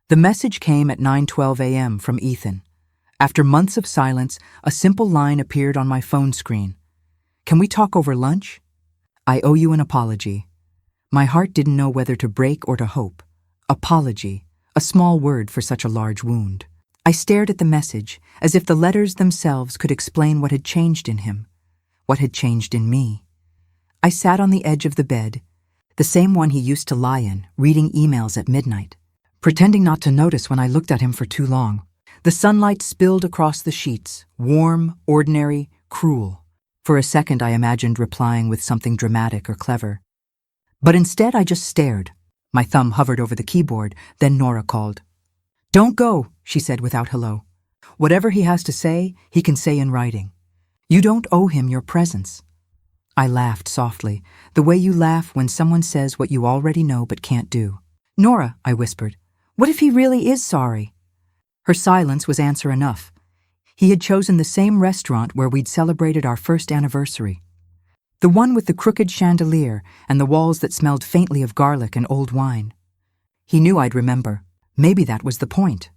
The message came at 9:12 a.m. from Ethan. After months of silence, a simple line appeared on my phone screen. "Can we talk over lunch? I owe you an apology." My heart didn't know whether to break or to hope. Apology, a small word for such a large wound. I stared at the message, as if the letters themselves could explain what had changed in him, what had changed in me. I sat on the edge of the bed, the same one he used to lie in, reading emails at midnight, pretending not to notice when I looked at him for too long. The sunlight spilled across the sheets, warm, ordinary, cruel. For a second I imagined replying with something dramatic or clever. But instead I just stared. My thumb hovered over the keyboard, then Nora called. "Don't go," she said without hello. "Whatever he has to say, he can say in writing. You don't owe him your presence." I laughed softly, the way you laugh when someone says what you already know but can't do. "Nora," I whispered, "what if he really is sorry?" Her silence was answer enough. He had chosen the same restaurant where we'd celebrated our first anniversary. The one with the crooked chandelier and the walls that smelled faintly of garlic and old wine. He knew I'd remember. Maybe that was the point.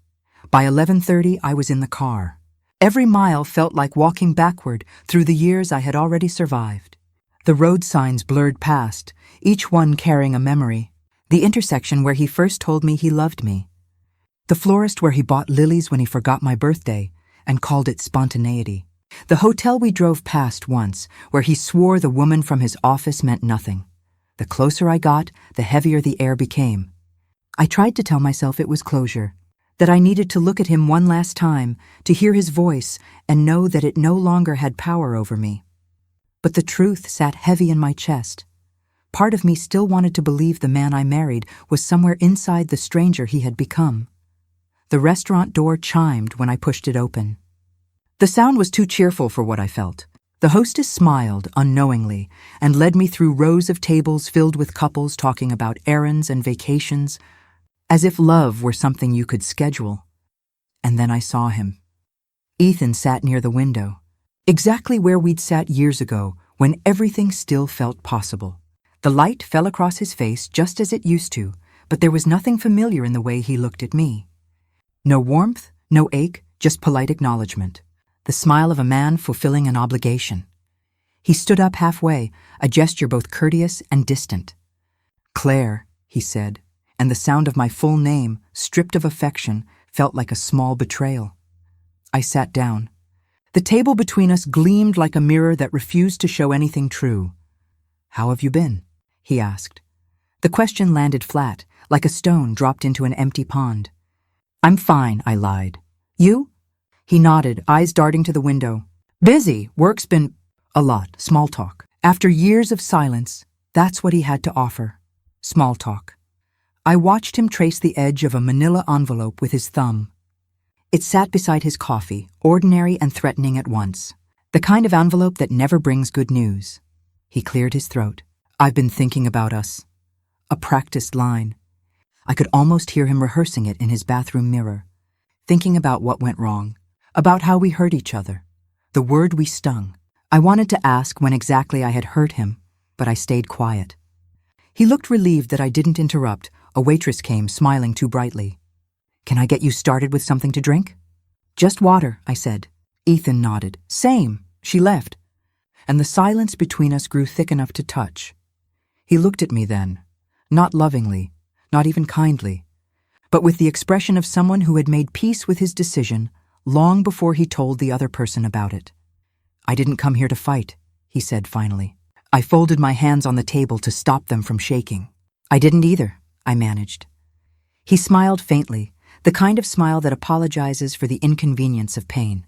By 11:30, I was in the car. Every mile felt like walking backward through the years I had already survived. The road signs blurred past, each one carrying a memory. The intersection where he first told me he loved me. The florist where he bought lilies when he forgot my birthday and called it spontaneity. The hotel we drove past once, where he swore the woman from his office meant nothing. The closer I got, the heavier the air became. I tried to tell myself it was closure, that I needed to look at him one last time, to hear his voice and know that it no longer had power over me. But the truth sat heavy in my chest. Part of me still wanted to believe the man I married was somewhere inside the stranger he had become. The restaurant door chimed when I pushed it open. The sound was too cheerful for what I felt. The hostess smiled unknowingly and led me through rows of tables filled with couples talking about errands and vacations, as if love were something you could schedule. And then I saw him. Ethan sat near the window, exactly where we'd sat years ago when everything still felt possible. The light fell across his face just as it used to, but there was nothing familiar in the way he looked at me. No warmth, no ache, just polite acknowledgement. The smile of a man fulfilling an obligation. He stood up halfway, a gesture both courteous and distant. "Claire," he said, and the sound of my full name, stripped of affection, felt like a small betrayal. I sat down. The table between us gleamed like a mirror that refused to show anything true. "How have you been?" he asked. The question landed flat, like a stone dropped into an empty pond. "I'm fine," I lied. "You?" He nodded, eyes darting to the window. "Busy. Work's been a lot. Small talk." After years of silence, that's what he had to offer. Small talk. I watched him trace the edge of a manila envelope with his thumb. It sat beside his coffee, ordinary and threatening at once. The kind of envelope that never brings good news. He cleared his throat. "I've been thinking about us." A practiced line. I could almost hear him rehearsing it in his bathroom mirror. Thinking about what went wrong. About how we hurt each other. The word we stung. I wanted to ask when exactly I had hurt him, but I stayed quiet. He looked relieved that I didn't interrupt. A waitress came, smiling too brightly. "Can I get you started with something to drink?" "Just water," I said. Ethan nodded. "Same." She left. And the silence between us grew thick enough to touch. He looked at me then, not lovingly, not even kindly, but with the expression of someone who had made peace with his decision long before he told the other person about it. "I didn't come here to fight," he said finally. I folded my hands on the table to stop them from shaking. "I didn't either," I managed. He smiled faintly, the kind of smile that apologizes for the inconvenience of pain.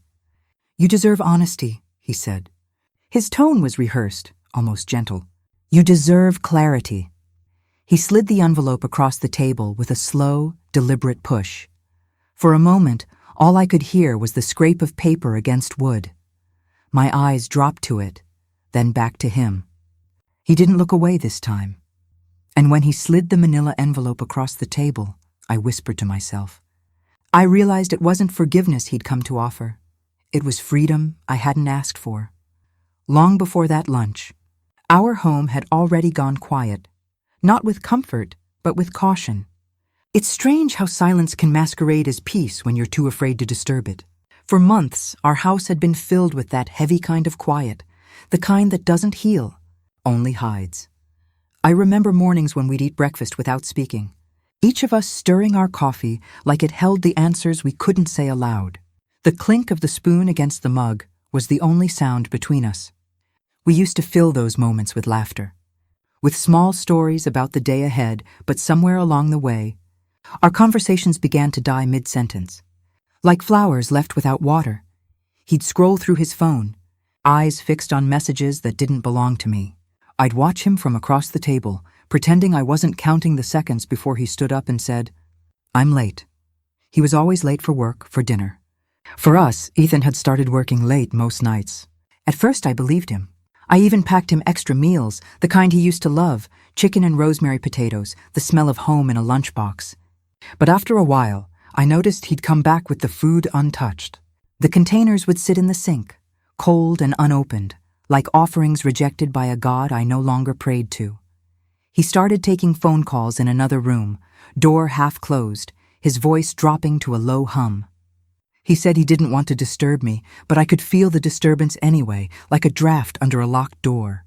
"You deserve honesty," he said. His tone was rehearsed, almost gentle. "You deserve clarity." He slid the envelope across the table with a slow, deliberate push. For a moment, all I could hear was the scrape of paper against wood. My eyes dropped to it, then back to him. He didn't look away this time. And when he slid the manila envelope across the table, I whispered to myself. I realized it wasn't forgiveness he'd come to offer. It was freedom I hadn't asked for. Long before that lunch, our home had already gone quiet, not with comfort, but with caution. It's strange how silence can masquerade as peace when you're too afraid to disturb it. For months, our house had been filled with that heavy kind of quiet, the kind that doesn't heal, only hides. I remember mornings when we'd eat breakfast without speaking, each of us stirring our coffee like it held the answers we couldn't say aloud. The clink of the spoon against the mug was the only sound between us. We used to fill those moments with laughter, with small stories about the day ahead, but somewhere along the way, our conversations began to die mid-sentence. Like flowers left without water. He'd scroll through his phone, eyes fixed on messages that didn't belong to me. I'd watch him from across the table, pretending I wasn't counting the seconds before he stood up and said, "I'm late." He was always late for work, for dinner. For us, Ethan had started working late most nights. At first I believed him. I even packed him extra meals, the kind he used to love, chicken and rosemary potatoes, the smell of home in a lunchbox. But after a while, I noticed he'd come back with the food untouched. The containers would sit in the sink, cold and unopened, like offerings rejected by a god I no longer prayed to. He started taking phone calls in another room, door half closed, his voice dropping to a low hum. He said he didn't want to disturb me, but I could feel the disturbance anyway, like a draft under a locked door.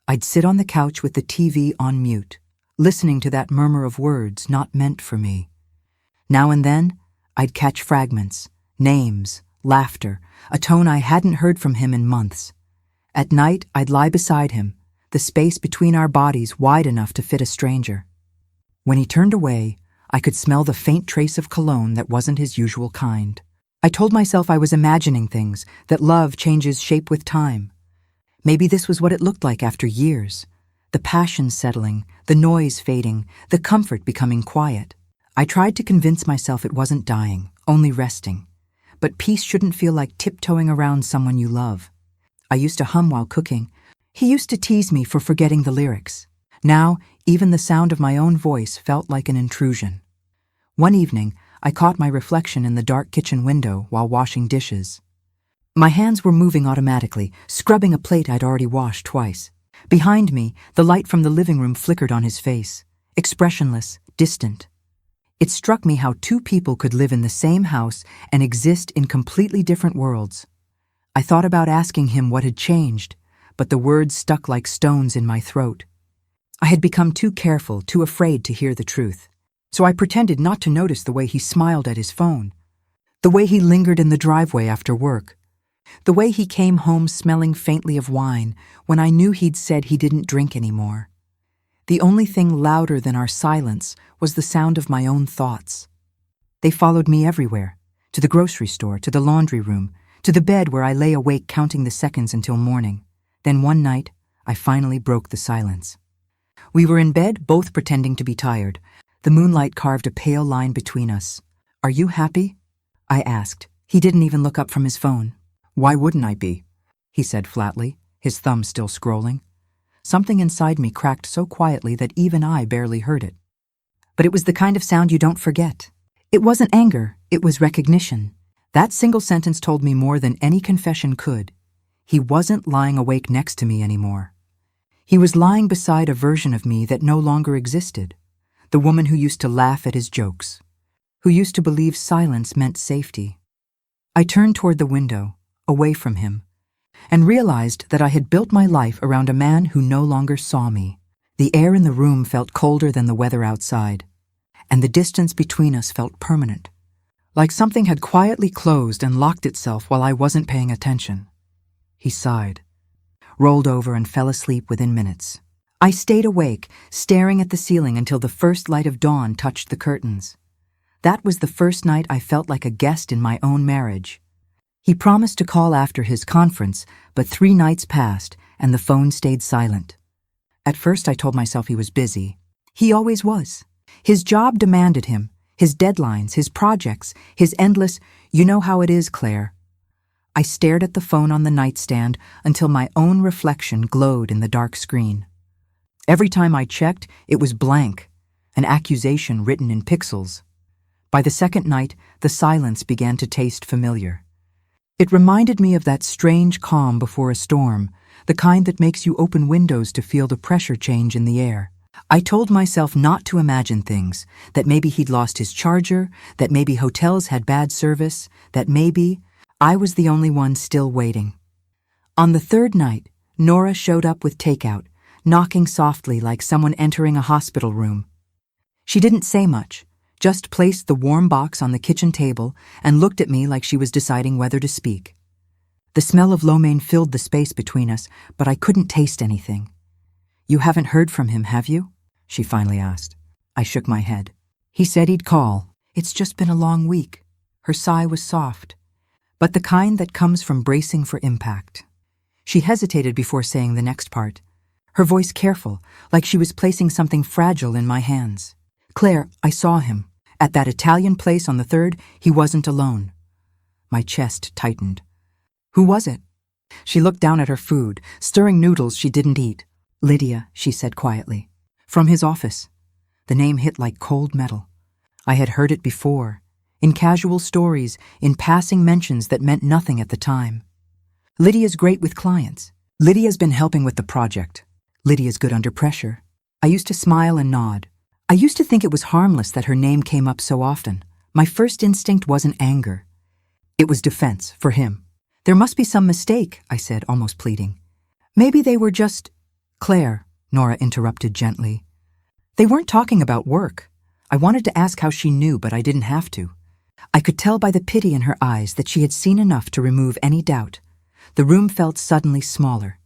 I'd sit on the couch with the TV on mute, listening to that murmur of words not meant for me. Now and then, I'd catch fragments, names, laughter, a tone I hadn't heard from him in months. At night, I'd lie beside him, the space between our bodies wide enough to fit a stranger. When he turned away, I could smell the faint trace of cologne that wasn't his usual kind. I told myself I was imagining things, that love changes shape with time. Maybe this was what it looked like after years. The passion settling, the noise fading, the comfort becoming quiet. I tried to convince myself it wasn't dying, only resting. But peace shouldn't feel like tiptoeing around someone you love. I used to hum while cooking. He used to tease me for forgetting the lyrics. Now, even the sound of my own voice felt like an intrusion. One evening, I caught my reflection in the dark kitchen window while washing dishes. My hands were moving automatically, scrubbing a plate I'd already washed twice. Behind me, the light from the living room flickered on his face, expressionless, distant. It struck me how two people could live in the same house and exist in completely different worlds. I thought about asking him what had changed, but the words stuck like stones in my throat. I had become too careful, too afraid to hear the truth. So I pretended not to notice the way he smiled at his phone, the way he lingered in the driveway after work, the way he came home smelling faintly of wine when I knew he'd said he didn't drink anymore. The only thing louder than our silence was the sound of my own thoughts. They followed me everywhere, to the grocery store, to the laundry room, to the bed where I lay awake counting the seconds until morning. Then one night, I finally broke the silence. We were in bed, both pretending to be tired. The moonlight carved a pale line between us. "Are you happy?" I asked. He didn't even look up from his phone. "Why wouldn't I be?" he said flatly, his thumb still scrolling. Something inside me cracked so quietly that even I barely heard it. But it was the kind of sound you don't forget. It wasn't anger, it was recognition. That single sentence told me more than any confession could. He wasn't lying awake next to me anymore. He was lying beside a version of me that no longer existed. The woman who used to laugh at his jokes, who used to believe silence meant safety. I turned toward the window, away from him, and realized that I had built my life around a man who no longer saw me. The air in the room felt colder than the weather outside, and the distance between us felt permanent, like something had quietly closed and locked itself while I wasn't paying attention. He sighed, rolled over and fell asleep within minutes. I stayed awake, staring at the ceiling until the first light of dawn touched the curtains. That was the first night I felt like a guest in my own marriage. He promised to call after his conference, but 3 nights passed and the phone stayed silent. At first I told myself he was busy. He always was. His job demanded him, his deadlines, his projects, his endless, "You know how it is, Claire." I stared at the phone on the nightstand until my own reflection glowed in the dark screen. Every time I checked, it was blank, an accusation written in pixels. By the second night, the silence began to taste familiar. It reminded me of that strange calm before a storm, the kind that makes you open windows to feel the pressure change in the air. I told myself not to imagine things, that maybe he'd lost his charger, that maybe hotels had bad service, that maybe I was the only one still waiting. On the third night, Nora showed up with takeout, knocking softly like someone entering a hospital room. She didn't say much, just placed the warm box on the kitchen table and looked at me like she was deciding whether to speak. The smell of lo mein filled the space between us, but I couldn't taste anything. "You haven't heard from him, have you?" she finally asked. I shook my head. "He said he'd call. It's just been a long week." Her sigh was soft, but the kind that comes from bracing for impact. She hesitated before saying the next part, her voice careful, like she was placing something fragile in my hands. "Claire, I saw him. At that Italian place on the 3rd, he wasn't alone." My chest tightened. "Who was it?" She looked down at her food, stirring noodles she didn't eat. "Lydia," she said quietly. "From his office." The name hit like cold metal. I had heard it before, in casual stories, in passing mentions that meant nothing at the time. "Lydia's great with clients. Lydia's been helping with the project. Lydia's good under pressure." I used to smile and nod. I used to think it was harmless that her name came up so often. My first instinct wasn't anger. It was defense, for him. "There must be some mistake," I said, almost pleading. "Maybe they were just—" "Claire," Nora interrupted gently. "They weren't talking about work." I wanted to ask how she knew, but I didn't have to. I could tell by the pity in her eyes that she had seen enough to remove any doubt. The room felt suddenly smaller.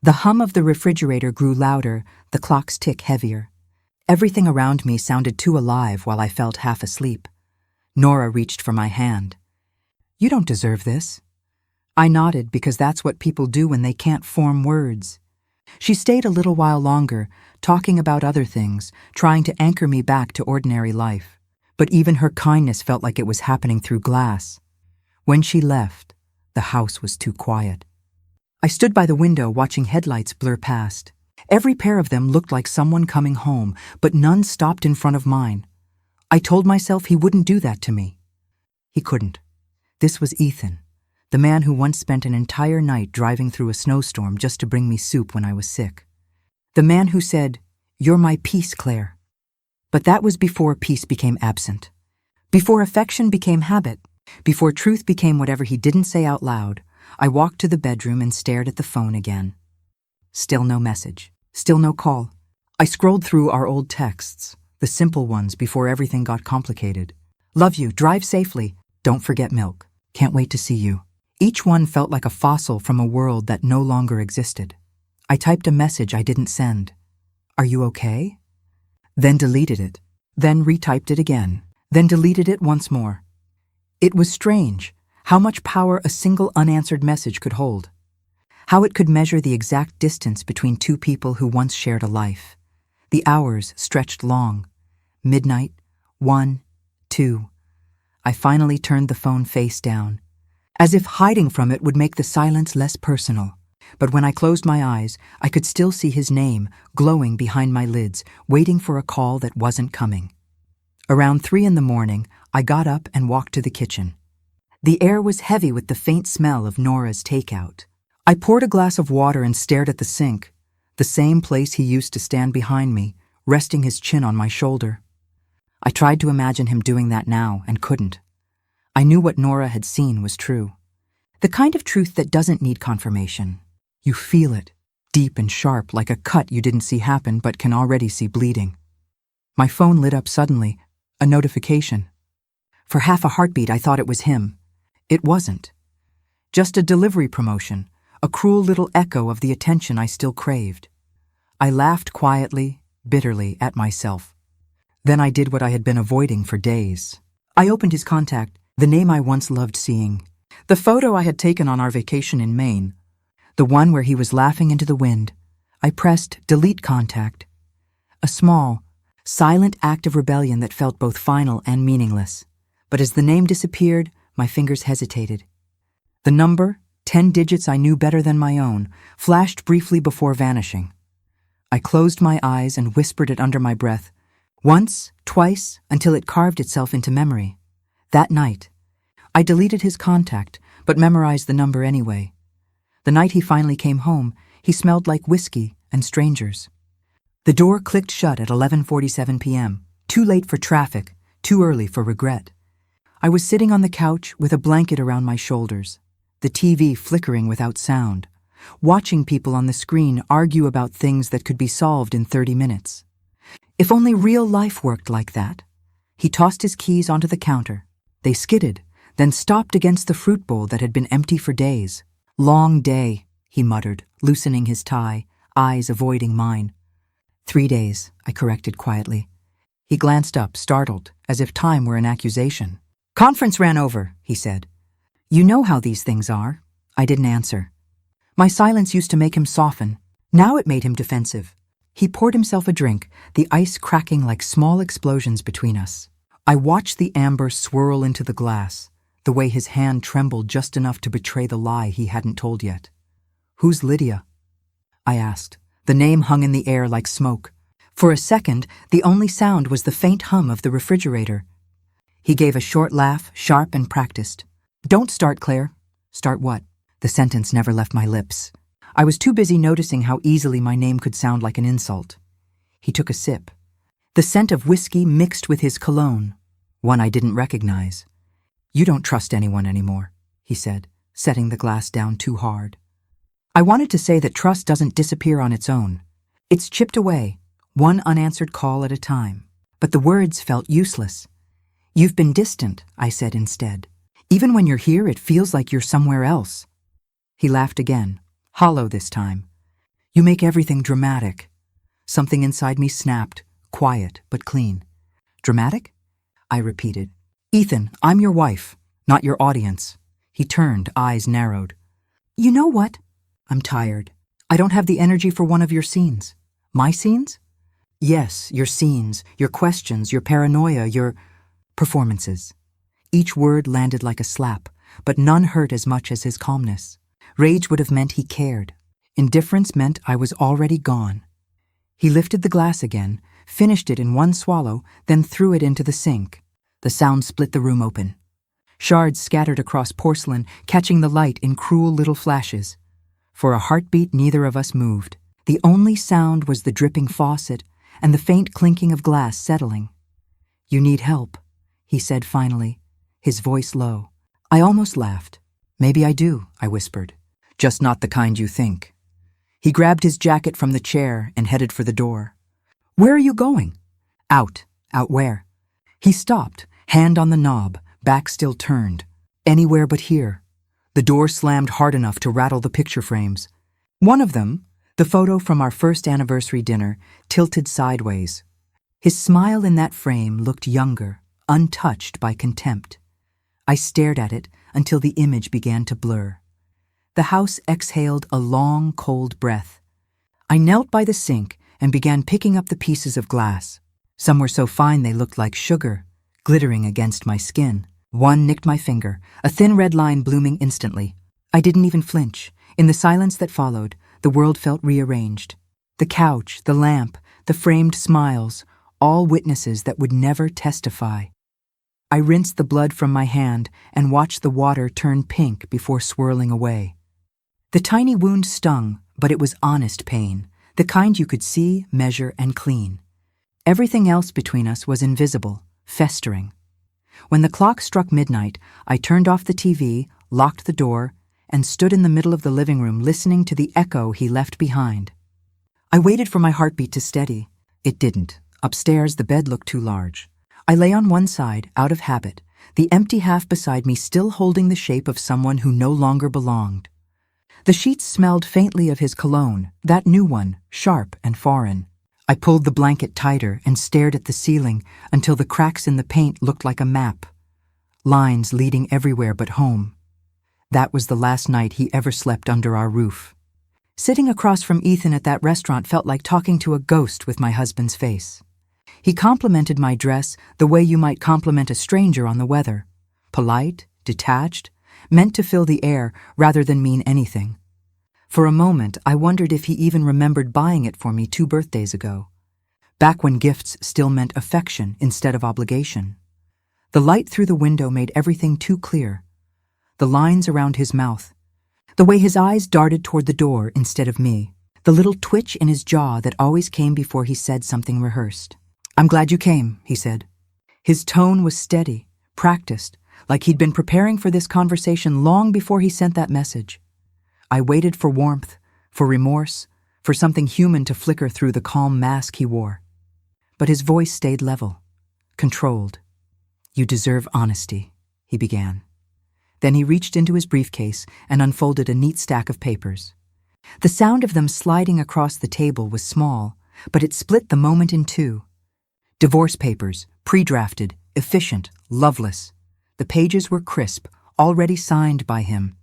The hum of the refrigerator grew louder, the clock's tick heavier. Everything around me sounded too alive while I felt half asleep. Nora reached for my hand. "You don't deserve this." I nodded because that's what people do when they can't form words. She stayed a little while longer, talking about other things, trying to anchor me back to ordinary life. But even her kindness felt like it was happening through glass. When she left, the house was too quiet. I stood by the window watching headlights blur past. Every pair of them looked like someone coming home, but none stopped in front of mine. I told myself he wouldn't do that to me. He couldn't. This was Ethan, the man who once spent an entire night driving through a snowstorm just to bring me soup when I was sick. The man who said, "You're my peace, Claire." But that was before peace became absent. Before affection became habit. Before truth became whatever he didn't say out loud. I walked to the bedroom and stared at the phone again. Still no message. Still no call. I scrolled through our old texts, the simple ones before everything got complicated. "Love you, drive safely, don't forget milk, can't wait to see you." Each one felt like a fossil from a world that no longer existed. I typed a message I didn't send. "Are you okay?" Then deleted it. Then retyped it again. Then deleted it once more. It was strange how much power a single unanswered message could hold. How it could measure the exact distance between two people who once shared a life. The hours stretched long. Midnight, 1, 2. I finally turned the phone face down, as if hiding from it would make the silence less personal. But when I closed my eyes, I could still see his name glowing behind my lids, waiting for a call that wasn't coming. Around 3 in the morning, I got up and walked to the kitchen. The air was heavy with the faint smell of Nora's takeout. I poured a glass of water and stared at the sink, the same place he used to stand behind me, resting his chin on my shoulder. I tried to imagine him doing that now and couldn't. I knew what Nora had seen was true. The kind of truth that doesn't need confirmation. You feel it, deep and sharp, like a cut you didn't see happen but can already see bleeding. My phone lit up suddenly, a notification. For half a heartbeat I thought it was him. It wasn't. Just a delivery promotion, a cruel little echo of the attention I still craved. I laughed quietly, bitterly at myself. Then I did what I had been avoiding for days. I opened his contact, the name I once loved seeing. The photo I had taken on our vacation in Maine. The one where he was laughing into the wind. I pressed delete contact. A small, silent act of rebellion that felt both final and meaningless. But as the name disappeared, my fingers hesitated. The number, 10 digits I knew better than my own, flashed briefly before vanishing. I closed my eyes and whispered it under my breath, once, twice, until it carved itself into memory. That night, I deleted his contact, but memorized the number anyway. The night he finally came home, he smelled like whiskey and strangers. The door clicked shut at 11:47 p.m., too late for traffic, too early for regret. I was sitting on the couch with a blanket around my shoulders, the TV flickering without sound, watching people on the screen argue about things that could be solved in 30 minutes. If only real life worked like that. He tossed his keys onto the counter. They skidded, then stopped against the fruit bowl that had been empty for days. "Long day," he muttered, loosening his tie, eyes avoiding mine. 3 days, I corrected quietly. He glanced up, startled, as if time were an accusation. "Conference ran over," he said. "You know how these things are." I didn't answer. My silence used to make him soften. Now it made him defensive. He poured himself a drink, the ice cracking like small explosions between us. I watched the amber swirl into the glass, the way his hand trembled just enough to betray the lie he hadn't told yet. "Who's Lydia?" I asked. The name hung in the air like smoke. For a second, the only sound was the faint hum of the refrigerator. He gave a short laugh, sharp and practiced. "Don't start, Claire." "Start what?" The sentence never left my lips. I was too busy noticing how easily my name could sound like an insult. He took a sip. The scent of whiskey mixed with his cologne, one I didn't recognize. "You don't trust anyone anymore," he said, setting the glass down too hard. I wanted to say that trust doesn't disappear on its own. It's chipped away, one unanswered call at a time. But the words felt useless. "You've been distant," I said instead. "Even when you're here, it feels like you're somewhere else." He laughed again, hollow this time. "You make everything dramatic." Something inside me snapped, quiet but clean. "Dramatic?" I repeated. "Ethan, I'm your wife, not your audience." He turned, eyes narrowed. "You know what? I'm tired. I don't have the energy for one of your scenes." "My scenes?" "Yes, your scenes, your questions, your paranoia, your performances." Each word landed like a slap, but none hurt as much as his calmness. Rage would have meant he cared. Indifference meant I was already gone. He lifted the glass again, finished it in one swallow, then threw it into the sink. The sound split the room open. Shards scattered across porcelain, catching the light in cruel little flashes. For a heartbeat, neither of us moved. The only sound was the dripping faucet and the faint clinking of glass settling. "You need help," he said finally, his voice low. I almost laughed. "Maybe I do," I whispered. "Just not the kind you think." He grabbed his jacket from the chair and headed for the door. "Where are you going?" "Out." "Out where?" He stopped, hand on the knob, back still turned. "Anywhere but here." The door slammed hard enough to rattle the picture frames. One of them, the photo from our first anniversary dinner, tilted sideways. His smile in that frame looked younger, untouched by contempt. I stared at it until the image began to blur. The house exhaled a long, cold breath. I knelt by the sink and began picking up the pieces of glass. Some were so fine they looked like sugar, glittering against my skin. One nicked my finger, a thin red line blooming instantly. I didn't even flinch. In the silence that followed, the world felt rearranged. The couch, the lamp, the framed smiles, all witnesses that would never testify. I rinsed the blood from my hand and watched the water turn pink before swirling away. The tiny wound stung, but it was honest pain, the kind you could see, measure, and clean. Everything else between us was invisible, festering. When the clock struck midnight, I turned off the TV, locked the door, and stood in the middle of the living room listening to the echo he left behind. I waited for my heartbeat to steady. It didn't. Upstairs, the bed looked too large. I lay on one side, out of habit, the empty half beside me still holding the shape of someone who no longer belonged. The sheets smelled faintly of his cologne, that new one, sharp and foreign. I pulled the blanket tighter and stared at the ceiling until the cracks in the paint looked like a map. Lines leading everywhere but home. That was the last night he ever slept under our roof. Sitting across from Ethan at that restaurant felt like talking to a ghost with my husband's face. He complimented my dress the way you might compliment a stranger on the weather. Polite, detached, meant to fill the air rather than mean anything. For a moment, I wondered if he even remembered buying it for me 2 birthdays ago, back when gifts still meant affection instead of obligation. The light through the window made everything too clear. The lines around his mouth, the way his eyes darted toward the door instead of me, the little twitch in his jaw that always came before he said something rehearsed. "I'm glad you came," he said. His tone was steady, practiced, like he'd been preparing for this conversation long before he sent that message. I waited for warmth, for remorse, for something human to flicker through the calm mask he wore. But his voice stayed level, controlled. "You deserve honesty," he began. Then he reached into his briefcase and unfolded a neat stack of papers. The sound of them sliding across the table was small, but it split the moment in two. Divorce papers, pre-drafted, efficient, loveless. The pages were crisp, already signed by him.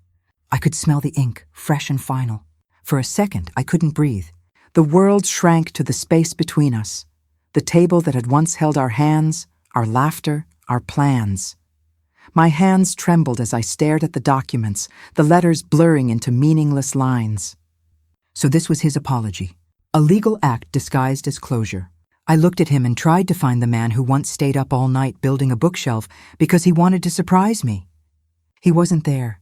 I could smell the ink, fresh and final. For a second, I couldn't breathe. The world shrank to the space between us. The table that had once held our hands, our laughter, our plans. My hands trembled as I stared at the documents, the letters blurring into meaningless lines. So this was his apology, a legal act disguised as closure. I looked at him and tried to find the man who once stayed up all night building a bookshelf because he wanted to surprise me. He wasn't there.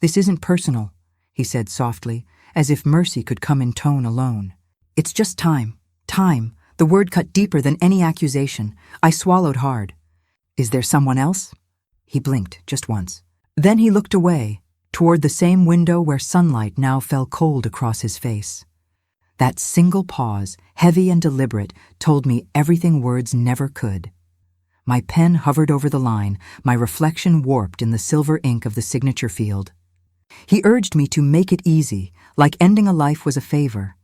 "This isn't personal," he said softly, as if mercy could come in tone alone. "It's just time. Time." The word cut deeper than any accusation. I swallowed hard. "Is there someone else?" He blinked just once. Then he looked away, toward the same window where sunlight now fell cold across his face. That single pause, heavy and deliberate, told me everything words never could. My pen hovered over the line, my reflection warped in the silver ink of the signature field. He urged me to make it easy, like ending a life was a favor.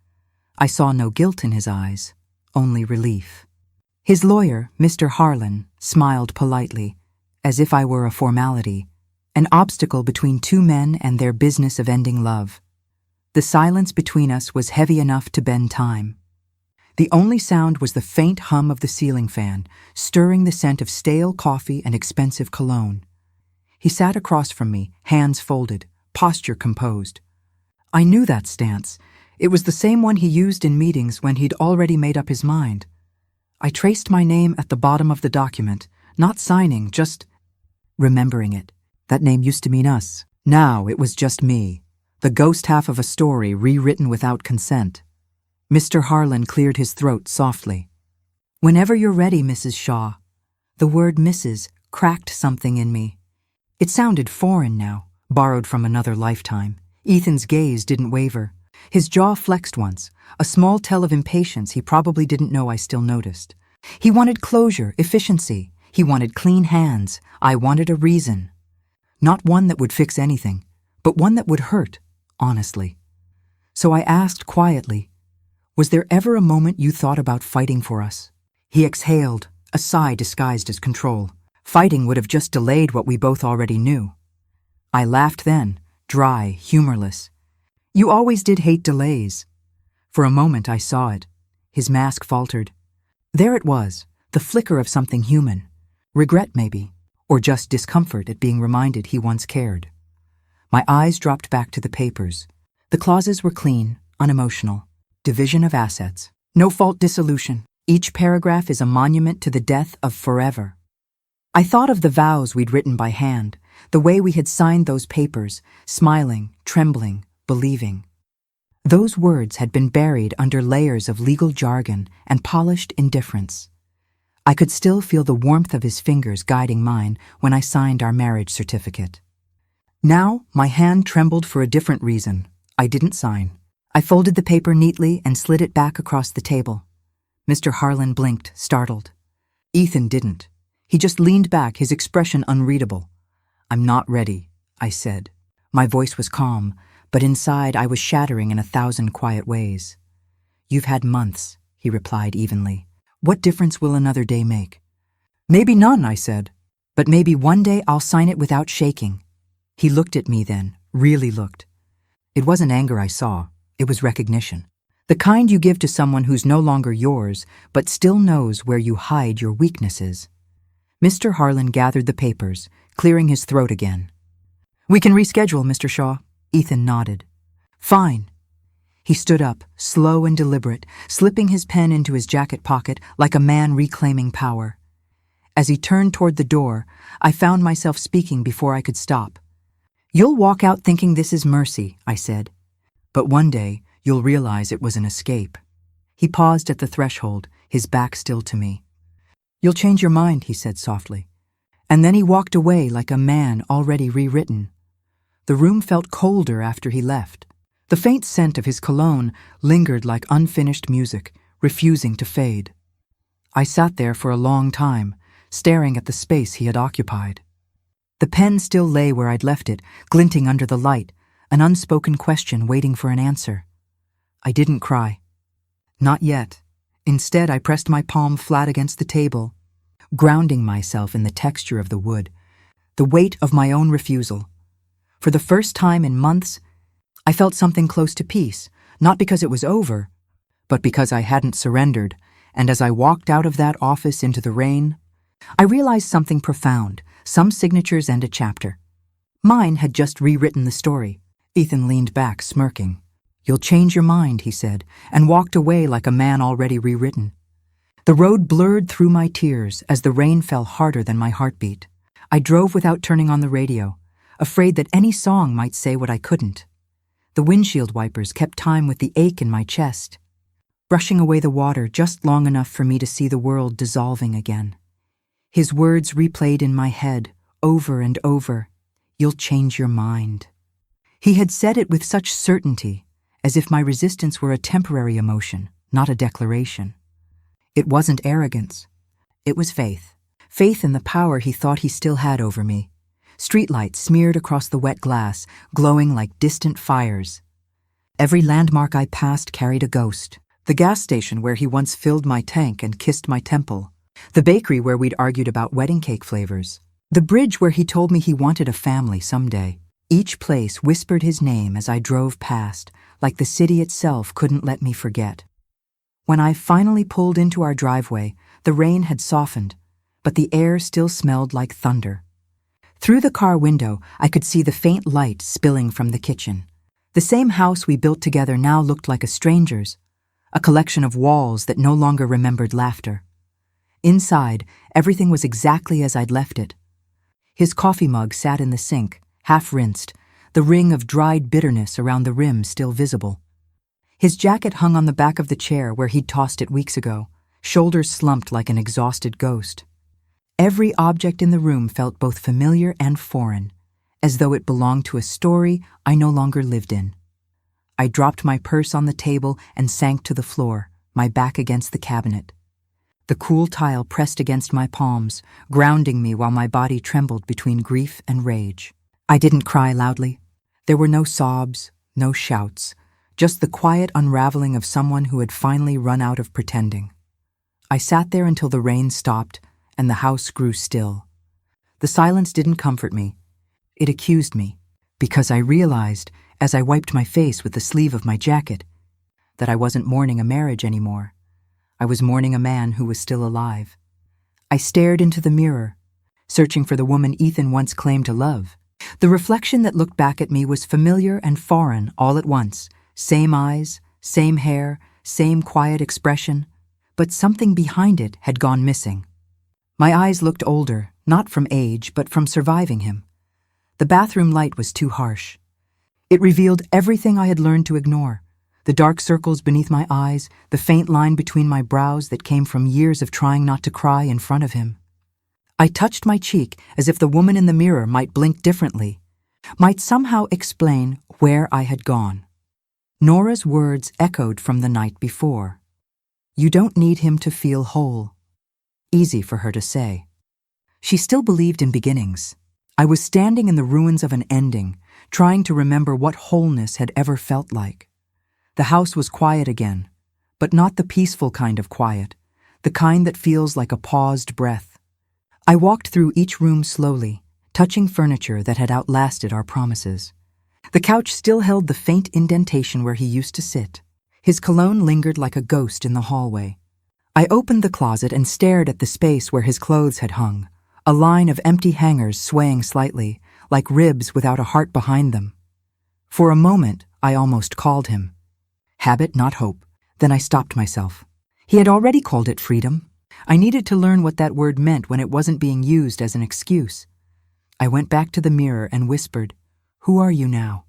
I saw no guilt in his eyes, only relief. His lawyer, Mr. Harlan, smiled politely, as if I were a formality, an obstacle between two men and their business of ending love. The silence between us was heavy enough to bend time. The only sound was the faint hum of the ceiling fan, stirring the scent of stale coffee and expensive cologne. He sat across from me, hands folded, posture composed. I knew that stance. It was the same one he used in meetings when he'd already made up his mind. I traced my name at the bottom of the document, not signing, just remembering it. That name used to mean us. Now it was just me, the ghost half of a story rewritten without consent. Mr. Harlan cleared his throat softly. "Whenever you're ready, Mrs. Shaw." The word Mrs. cracked something in me. It sounded foreign now, borrowed from another lifetime. Ethan's gaze didn't waver. His jaw flexed once, a small tell of impatience he probably didn't know I still noticed. He wanted closure, efficiency. He wanted clean hands. I wanted a reason. Not one that would fix anything, but one that would hurt, honestly. So I asked quietly, "Was there ever a moment you thought about fighting for us?" He exhaled, a sigh disguised as control. Fighting would have just delayed what we both already knew. I laughed then, dry, humorless. "You always did hate delays." For a moment I saw it. His mask faltered. There it was, the flicker of something human. Regret, maybe, or just discomfort at being reminded he once cared. My eyes dropped back to the papers. The clauses were clean, unemotional. Division of assets. No-fault dissolution. Each paragraph is a monument to the death of forever. I thought of the vows we'd written by hand, the way we had signed those papers, smiling, trembling, believing. Those words had been buried under layers of legal jargon and polished indifference. I could still feel the warmth of his fingers guiding mine when I signed our marriage certificate. Now, my hand trembled for a different reason. I didn't sign. I folded the paper neatly and slid it back across the table. Mr. Harlan blinked, startled. Ethan didn't. He just leaned back, his expression unreadable. "I'm not ready," I said. My voice was calm, but inside I was shattering in 1,000 quiet ways. "You've had months," he replied evenly. "What difference will another day make?" "Maybe none," I said. "But maybe one day I'll sign it without shaking." He looked at me then, really looked. It wasn't anger I saw, it was recognition. The kind you give to someone who's no longer yours, but still knows where you hide your weaknesses. Mr. Harlan gathered the papers, clearing his throat again. "We can reschedule, Mr. Shaw." Ethan nodded. "Fine." He stood up, slow and deliberate, slipping his pen into his jacket pocket like a man reclaiming power. As he turned toward the door, I found myself speaking before I could stop. "You'll walk out thinking this is mercy," I said. "But one day, You'll realize it was an escape." He paused at the threshold, his back still to me. "You'll change your mind," he said softly. And then he walked away like a man already rewritten. The room felt colder after he left. The faint scent of his cologne lingered like unfinished music, refusing to fade. I sat there for a long time, staring at the space he had occupied. The pen still lay where I'd left it, glinting under the light, an unspoken question waiting for an answer. I didn't cry. Not yet. Instead, I pressed my palm flat against the table, grounding myself in the texture of the wood, the weight of my own refusal. For the first time in months, I felt something close to peace, not because it was over, but because I hadn't surrendered, and as I walked out of that office into the rain, I realized something profound, some signatures and a chapter. Mine had just rewritten the story. Ethan leaned back, smirking. "You'll change your mind," he said, and walked away like a man already rewritten. The road blurred through my tears as the rain fell harder than my heartbeat. I drove without turning on the radio, afraid that any song might say what I couldn't. The windshield wipers kept time with the ache in my chest, brushing away the water just long enough for me to see the world dissolving again. His words replayed in my head, over and over. "You'll change your mind." He had said it with such certainty, as if my resistance were a temporary emotion, not a declaration. It wasn't arrogance. It was faith. Faith in the power he thought he still had over me. Streetlights smeared across the wet glass, glowing like distant fires. Every landmark I passed carried a ghost. The gas station where he once filled my tank and kissed my temple. The bakery where we'd argued about wedding cake flavors. The bridge where he told me he wanted a family someday. Each place whispered his name as I drove past, like the city itself couldn't let me forget. When I finally pulled into our driveway, the rain had softened, but the air still smelled like thunder. Through the car window, I could see the faint light spilling from the kitchen. The same house we built together now looked like a stranger's, a collection of walls that no longer remembered laughter. Inside, everything was exactly as I'd left it. His coffee mug sat in the sink, half rinsed, the ring of dried bitterness around the rim still visible. His jacket hung on the back of the chair where he'd tossed it weeks ago, shoulders slumped like an exhausted ghost. Every object in the room felt both familiar and foreign, as though it belonged to a story I no longer lived in. I dropped my purse on the table and sank to the floor, my back against the cabinet. The cool tile pressed against my palms, grounding me while my body trembled between grief and rage. I didn't cry loudly. There were no sobs, no shouts, just the quiet unraveling of someone who had finally run out of pretending. I sat there until the rain stopped and the house grew still. The silence didn't comfort me. It accused me, because I realized, as I wiped my face with the sleeve of my jacket, that I wasn't mourning a marriage anymore. I was mourning a man who was still alive. I stared into the mirror, searching for the woman Ethan once claimed to love. The reflection that looked back at me was familiar and foreign all at once. Same eyes, same hair, same quiet expression, but something behind it had gone missing. My eyes looked older, not from age, but from surviving him. The bathroom light was too harsh. It revealed everything I had learned to ignore. The dark circles beneath my eyes, the faint line between my brows that came from years of trying not to cry in front of him. I touched my cheek as if the woman in the mirror might blink differently, might somehow explain where I had gone. Nora's words echoed from the night before. "You don't need him to feel whole." Easy for her to say. She still believed in beginnings. I was standing in the ruins of an ending, trying to remember what wholeness had ever felt like. The house was quiet again, but not the peaceful kind of quiet, the kind that feels like a paused breath. I walked through each room slowly, touching furniture that had outlasted our promises. The couch still held the faint indentation where he used to sit. His cologne lingered like a ghost in the hallway. I opened the closet and stared at the space where his clothes had hung, a line of empty hangers swaying slightly, like ribs without a heart behind them. For a moment, I almost called him. Habit, not hope. Then I stopped myself. He had already called it freedom. I needed to learn what that word meant when it wasn't being used as an excuse. I went back to the mirror and whispered, "Who are you now?"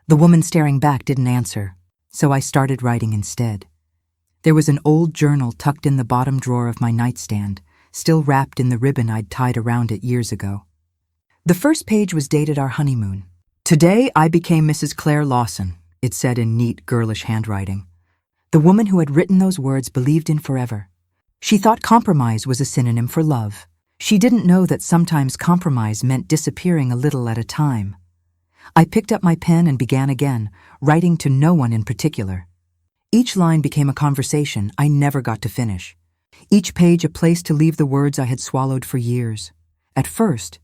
The woman staring back didn't answer. So I started writing instead. There was an old journal tucked in the bottom drawer of my nightstand, still wrapped in the ribbon I'd tied around it years ago. The first page was dated our honeymoon. "Today I became Mrs. Claire Lawson," it said in neat, girlish handwriting. The woman who had written those words believed in forever. She thought compromise was a synonym for love. She didn't know that sometimes compromise meant disappearing a little at a time. I picked up my pen and began again, writing to no one in particular. Each line became a conversation I never got to finish. Each page a place to leave the words I had swallowed for years. At first,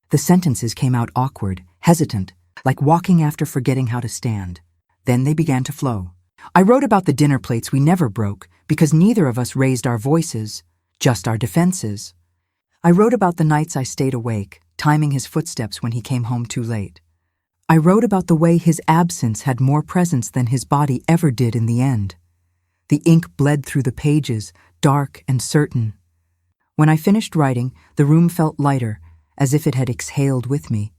the sentences came out awkward, hesitant, like walking after forgetting how to stand. Then they began to flow. I wrote about the dinner plates we never broke because neither of us raised our voices, just our defenses. I wrote about the nights I stayed awake, timing his footsteps when he came home too late. I wrote about the way his absence had more presence than his body ever did in the end. The ink bled through the pages, dark and certain. When I finished writing, the room felt lighter, as if it had exhaled with me.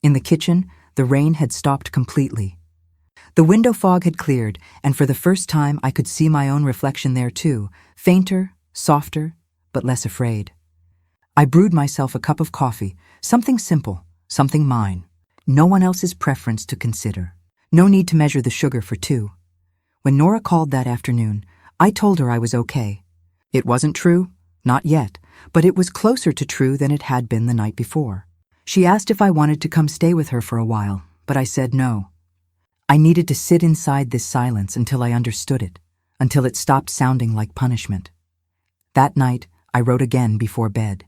In the kitchen, the rain had stopped completely. The window fog had cleared, and for the first time I could see my own reflection there too, fainter, softer, but less afraid. I brewed myself a cup of coffee, something simple, something mine. No one else's preference to consider. No need to measure the sugar for two. When Nora called that afternoon, I told her I was okay. It wasn't true, not yet, but it was closer to true than it had been the night before. She asked if I wanted to come stay with her for a while, but I said no. I needed to sit inside this silence until I understood it, until it stopped sounding like punishment. That night, I wrote again before bed.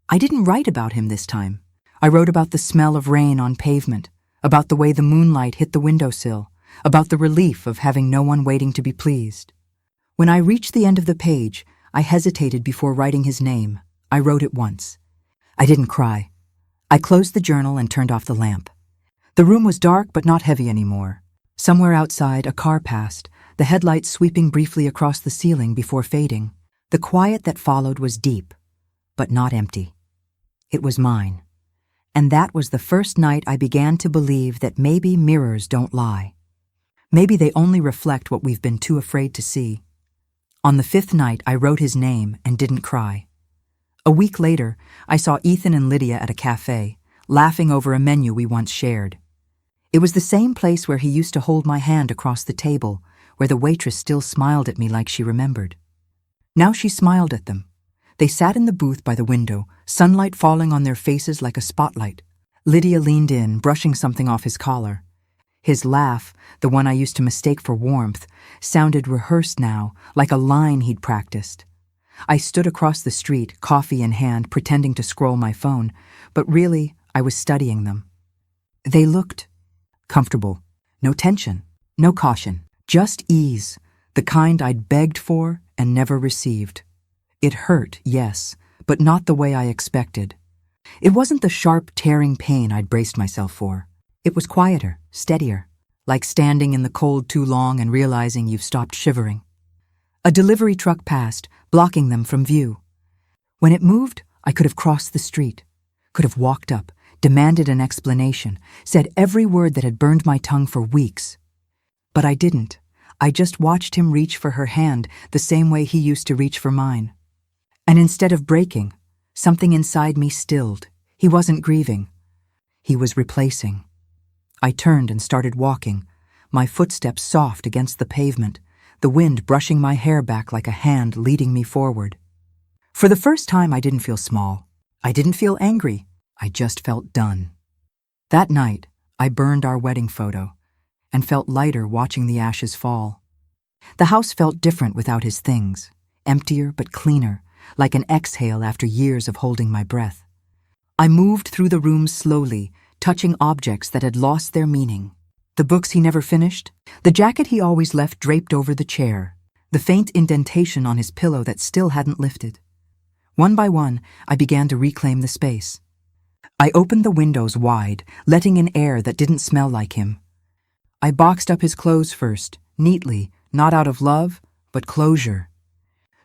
I didn't write about him this time. I wrote about the smell of rain on pavement, about the way the moonlight hit the windowsill, about the relief of having no one waiting to be pleased. When I reached the end of the page, I hesitated before writing his name. I wrote it once. I didn't cry. I closed the journal and turned off the lamp. The room was dark but not heavy anymore. Somewhere outside, a car passed, the headlights sweeping briefly across the ceiling before fading. The quiet that followed was deep, but not empty. It was mine. And that was the first night I began to believe that maybe mirrors don't lie. Maybe they only reflect what we've been too afraid to see. On the fifth night, I wrote his name and didn't cry. A week later, I saw Ethan and Lydia at a cafe, laughing over a menu we once shared. It was the same place where he used to hold my hand across the table, where the waitress still smiled at me like she remembered. Now she smiled at them. They sat in the booth by the window, sunlight falling on their faces like a spotlight. Lydia leaned in, brushing something off his collar. His laugh, the one I used to mistake for warmth, sounded rehearsed now, like a line he'd practiced. I stood across the street, coffee in hand, pretending to scroll my phone, but really, I was studying them. They looked comfortable. No tension, no caution, just ease, the kind I'd begged for and never received. It hurt, yes, but not the way I expected. It wasn't the sharp, tearing pain I'd braced myself for. It was quieter, steadier, like standing in the cold too long and realizing you've stopped shivering. A delivery truck passed, blocking them from view. When it moved, I could have crossed the street, could have walked up, demanded an explanation, said every word that had burned my tongue for weeks. But I didn't. I just watched him reach for her hand the same way he used to reach for mine. And instead of breaking, something inside me stilled. He wasn't grieving. He was replacing. I turned and started walking, my footsteps soft against the pavement, the wind brushing my hair back like a hand leading me forward. For the first time, I didn't feel small. I didn't feel angry. I just felt done. That night, I burned our wedding photo and felt lighter watching the ashes fall. The house felt different without his things, emptier but cleaner, like an exhale after years of holding my breath. I moved through the room slowly, touching objects that had lost their meaning. The books he never finished, the jacket he always left draped over the chair, the faint indentation on his pillow that still hadn't lifted. One by one, I began to reclaim the space. I opened the windows wide, letting in air that didn't smell like him. I boxed up his clothes first, neatly, not out of love, but closure.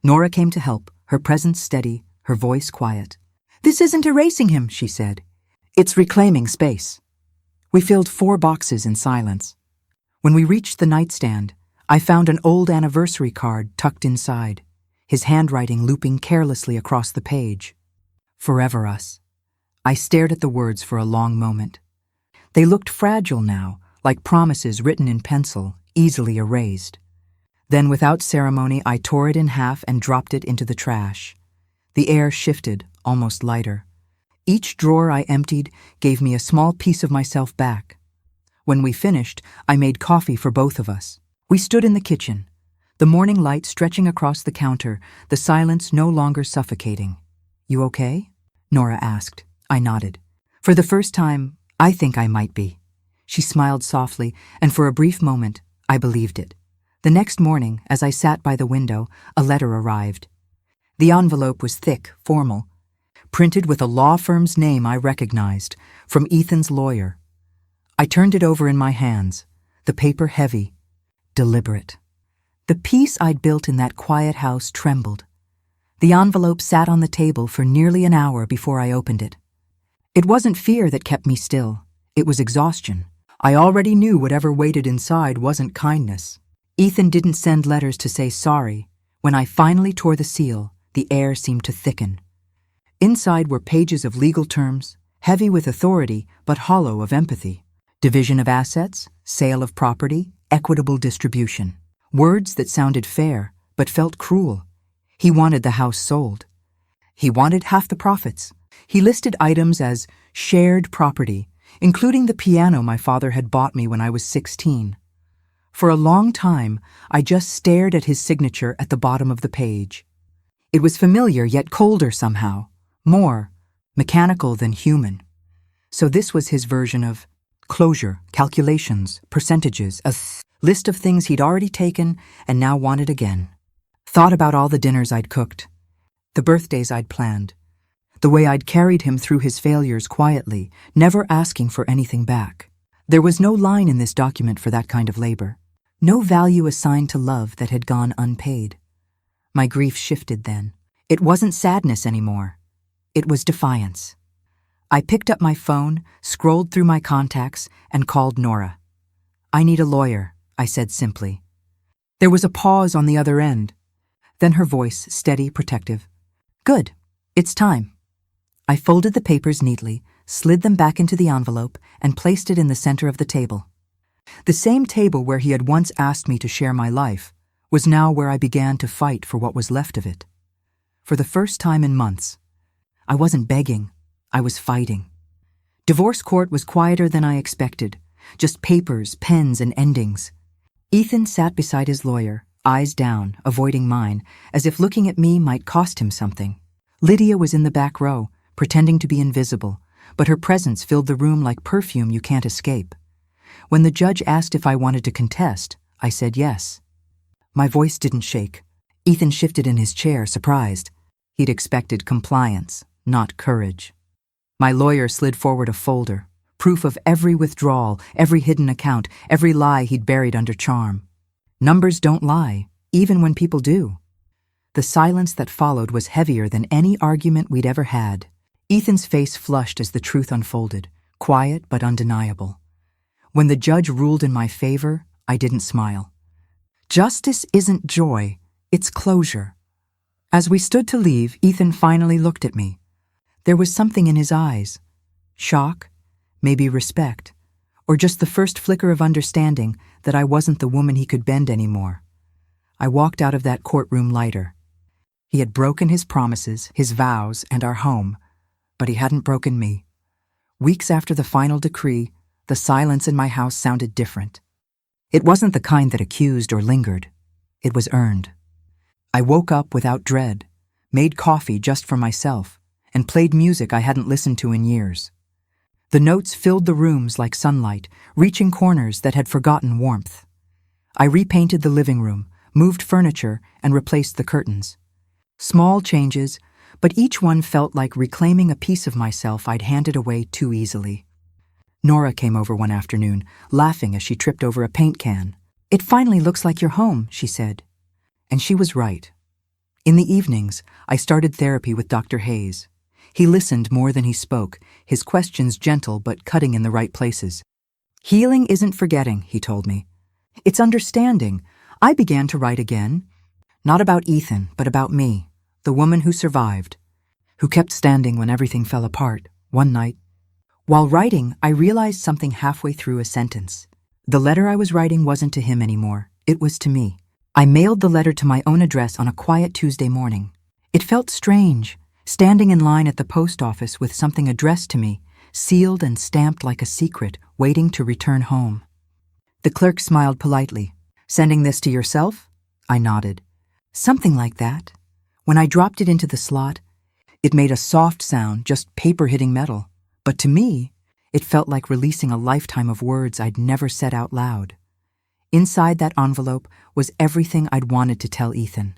Nora came to help, her presence steady, her voice quiet. "This isn't erasing him," she said. "It's reclaiming space." We filled 4 boxes in silence. When we reached the nightstand, I found an old anniversary card tucked inside, his handwriting looping carelessly across the page. Forever us. I stared at the words for a long moment. They looked fragile now, like promises written in pencil, easily erased. Then, without ceremony, I tore it in half and dropped it into the trash. The air shifted, almost lighter. Each drawer I emptied gave me a small piece of myself back. When we finished, I made coffee for both of us. We stood in the kitchen, the morning light stretching across the counter, the silence no longer suffocating. "You okay?" Nora asked. I nodded. "For the first time, I think I might be." She smiled softly, and for a brief moment, I believed it. The next morning, as I sat by the window, a letter arrived. The envelope was thick, formal, printed with a law firm's name I recognized, from Ethan's lawyer. I turned it over in my hands, the paper heavy, deliberate. The peace I'd built in that quiet house trembled. The envelope sat on the table for nearly an hour before I opened it. It wasn't fear that kept me still. It was exhaustion. I already knew whatever waited inside wasn't kindness. Ethan didn't send letters to say sorry. When I finally tore the seal, the air seemed to thicken. Inside were pages of legal terms, heavy with authority but hollow of empathy. Division of assets, sale of property, equitable distribution. Words that sounded fair but felt cruel. He wanted the house sold. He wanted half the profits. He listed items as shared property, including the piano my father had bought me when I was 16. For a long time, I just stared at his signature at the bottom of the page. It was familiar yet colder somehow, more mechanical than human. So this was his version of closure, calculations, percentages, a list of things he'd already taken and now wanted again. Thought about all the dinners I'd cooked, the birthdays I'd planned, the way I'd carried him through his failures quietly, never asking for anything back. There was no line in this document for that kind of labor. No value assigned to love that had gone unpaid. My grief shifted then. It wasn't sadness anymore. It was defiance. I picked up my phone, scrolled through my contacts, and called Nora. "I need a lawyer," I said simply. There was a pause on the other end. Then her voice, steady, protective. "Good. It's time." I folded the papers neatly, slid them back into the envelope, and placed it in the center of the table. The same table where he had once asked me to share my life was now where I began to fight for what was left of it. For the first time in months, I wasn't begging, I was fighting. Divorce court was quieter than I expected, just papers, pens, and endings. Ethan sat beside his lawyer, eyes down, avoiding mine, as if looking at me might cost him something. Lydia was in the back row, pretending to be invisible, but her presence filled the room like perfume you can't escape. When the judge asked if I wanted to contest, I said yes. My voice didn't shake. Ethan shifted in his chair, surprised. He'd expected compliance, not courage. My lawyer slid forward a folder, proof of every withdrawal, every hidden account, every lie he'd buried under charm. Numbers don't lie, even when people do. The silence that followed was heavier than any argument we'd ever had. Ethan's face flushed as the truth unfolded, quiet but undeniable. When the judge ruled in my favor, I didn't smile. Justice isn't joy, it's closure. As we stood to leave, Ethan finally looked at me. There was something in his eyes. Shock, maybe respect, or just the first flicker of understanding that I wasn't the woman he could bend anymore. I walked out of that courtroom lighter. He had broken his promises, his vows, and our home, but he hadn't broken me. Weeks after the final decree, the silence in my house sounded different. It wasn't the kind that accused or lingered. It was earned. I woke up without dread, made coffee just for myself, and played music I hadn't listened to in years. The notes filled the rooms like sunlight, reaching corners that had forgotten warmth. I repainted the living room, moved furniture, and replaced the curtains. Small changes, but each one felt like reclaiming a piece of myself I'd handed away too easily. Nora came over one afternoon, laughing as she tripped over a paint can. "It finally looks like you're home," she said. And she was right. In the evenings, I started therapy with Dr. Hayes. He listened more than he spoke, his questions gentle but cutting in the right places. "Healing isn't forgetting," he told me. It's understanding. I began to write again. Not about Ethan, but about me, the woman who survived, who kept standing when everything fell apart, one night. While writing, I realized something halfway through a sentence. The letter I was writing wasn't to him anymore. It was to me. I mailed the letter to my own address on a quiet Tuesday morning. It felt strange, standing in line at the post office with something addressed to me, sealed and stamped like a secret, waiting to return home. The clerk smiled politely. "Sending this to yourself?" I nodded. "Something like that." When I dropped it into the slot, it made a soft sound, just paper hitting metal. But to me, it felt like releasing a lifetime of words I'd never said out loud. Inside that envelope was everything I'd wanted to tell Ethan.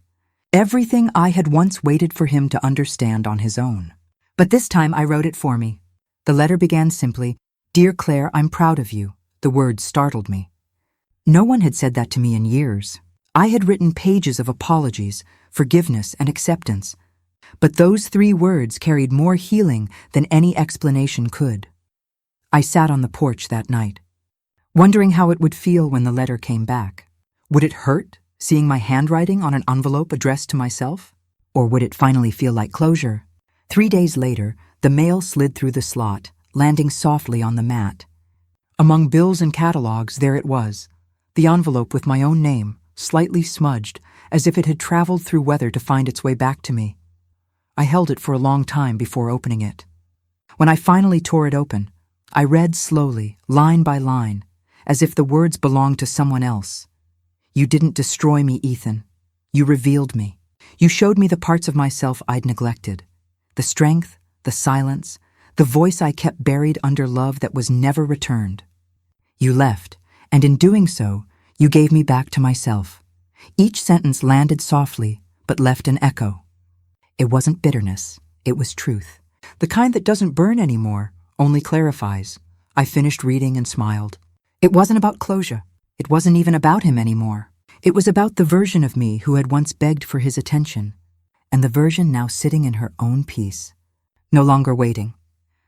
Everything I had once waited for him to understand on his own. But this time I wrote it for me. The letter began simply, "Dear Claire, I'm proud of you." The words startled me. No one had said that to me in years. I had written pages of apologies, forgiveness, and acceptance. But those 3 words carried more healing than any explanation could. I sat on the porch that night, wondering how it would feel when the letter came back. Would it hurt, seeing my handwriting on an envelope addressed to myself? Or would it finally feel like closure? 3 days later, the mail slid through the slot, landing softly on the mat. Among bills and catalogs, there it was, the envelope with my own name, slightly smudged, as if it had traveled through weather to find its way back to me. I held it for a long time before opening it. When I finally tore it open, I read slowly, line by line, as if the words belonged to someone else. "You didn't destroy me, Ethan. You revealed me. You showed me the parts of myself I'd neglected. The strength, the silence, the voice I kept buried under love that was never returned. You left, and in doing so, you gave me back to myself." Each sentence landed softly, but left an echo. It wasn't bitterness, it was truth. The kind that doesn't burn anymore, only clarifies. I finished reading and smiled. It wasn't about closure. It wasn't even about him anymore. It was about the version of me who had once begged for his attention, and the version now sitting in her own peace. No longer waiting.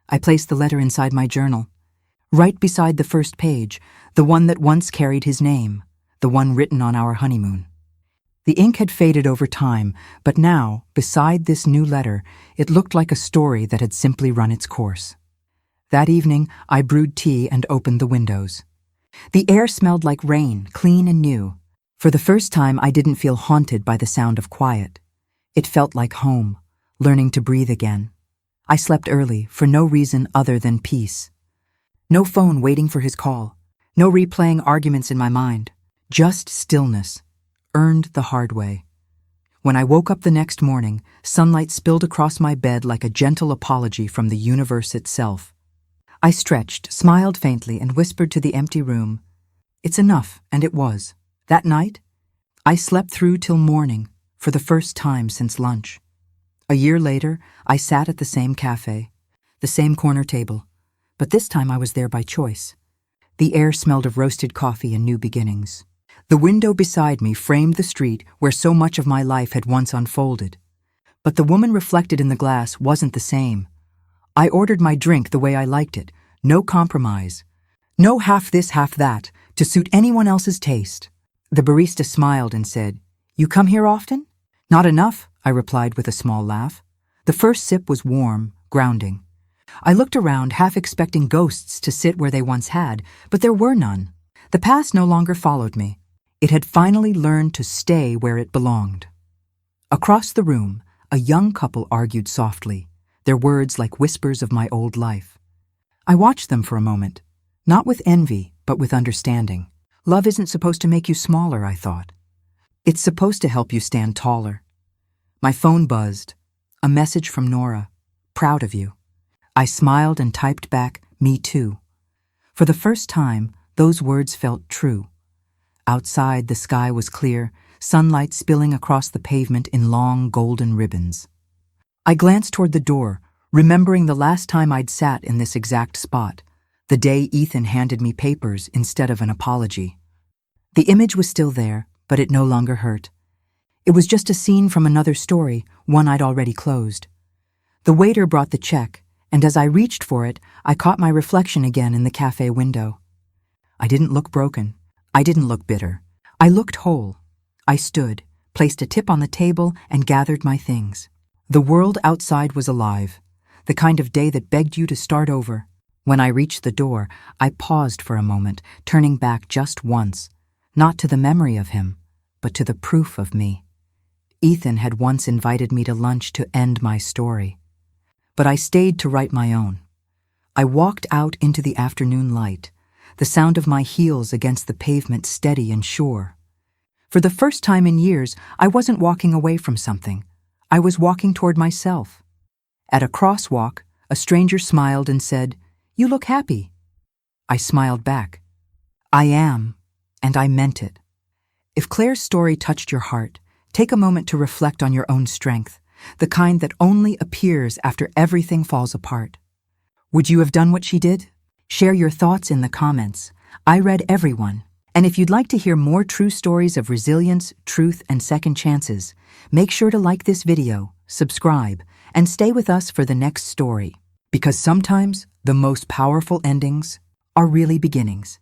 I placed the letter inside my journal, right beside the first page, the one that once carried his name, the one written on our honeymoon. The ink had faded over time, but now, beside this new letter, it looked like a story that had simply run its course. That evening, I brewed tea and opened the windows. The air smelled like rain, clean and new. For the first time, I didn't feel haunted by the sound of quiet. It felt like home, learning to breathe again. I slept early, for no reason other than peace. No phone waiting for his call. No replaying arguments in my mind. Just stillness. Earned the hard way. When I woke up the next morning, sunlight spilled across my bed like a gentle apology from the universe itself. I stretched, smiled faintly, and whispered to the empty room, "It's enough," and it was. That night, I slept through till morning, for the first time since lunch. A year later, I sat at the same cafe, the same corner table, but this time I was there by choice. The air smelled of roasted coffee and new beginnings. The window beside me framed the street where so much of my life had once unfolded. But the woman reflected in the glass wasn't the same. I ordered my drink the way I liked it, no compromise. No half this, half that, to suit anyone else's taste. The barista smiled and said, "You come here often?" "Not enough," I replied with a small laugh. The first sip was warm, grounding. I looked around, half expecting ghosts to sit where they once had, but there were none. The past no longer followed me. It had finally learned to stay where it belonged. Across the room, a young couple argued softly, their words like whispers of my old life. I watched them for a moment, not with envy, but with understanding. Love isn't supposed to make you smaller, I thought. It's supposed to help you stand taller. My phone buzzed. A message from Nora. "Proud of you." I smiled and typed back, "Me too." For the first time, those words felt true. Outside, the sky was clear, sunlight spilling across the pavement in long golden ribbons. I glanced toward the door, remembering the last time I'd sat in this exact spot, the day Ethan handed me papers instead of an apology. The image was still there, but it no longer hurt. It was just a scene from another story, one I'd already closed. The waiter brought the check, and as I reached for it, I caught my reflection again in the cafe window. I didn't look broken. I didn't look bitter. I looked whole. I stood, placed a tip on the table, and gathered my things. The world outside was alive, the kind of day that begged you to start over. When I reached the door, I paused for a moment, turning back just once, not to the memory of him, but to the proof of me. Ethan had once invited me to lunch to end my story, but I stayed to write my own. I walked out into the afternoon light, the sound of my heels against the pavement steady and sure. For the first time in years, I wasn't walking away from something. I was walking toward myself. At a crosswalk, a stranger smiled and said, "You look happy." I smiled back. I am, and I meant it. If Claire's story touched your heart, take a moment to reflect on your own strength, the kind that only appears after everything falls apart. Would you have done what she did? Share your thoughts in the comments. I read everyone. And if you'd like to hear more true stories of resilience, truth, and second chances, make sure to like this video, subscribe, and stay with us for the next story. Because sometimes the most powerful endings are really beginnings.